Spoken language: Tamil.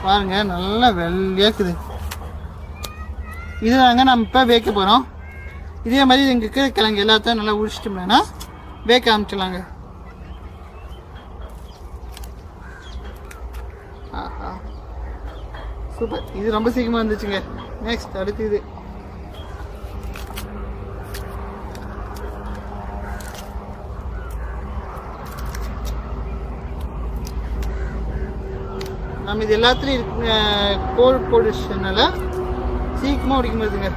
பாருங்கள் நல்லா வெள்ளையாக்குது. இது தாங்க நம்ம இப்போ வேக்க போகிறோம். இதே மாதிரி எங்கள் இருக்கிற கிழங்கு எல்லாத்தையும் நல்லா உரிச்சிட்டோம்னா வேக்க ஆரம்பிச்சிடலாங்க. ஆஹா சூப்பர், இது ரொம்ப சீக்கிரமாக வந்துச்சுங்க. நெக்ஸ்ட் அடுத்து இது நம்ம இது எல்லாத்துலேயும் கோல் போடுறதுனால சீக்கிரமாக உடைக்க முடியுதுங்க.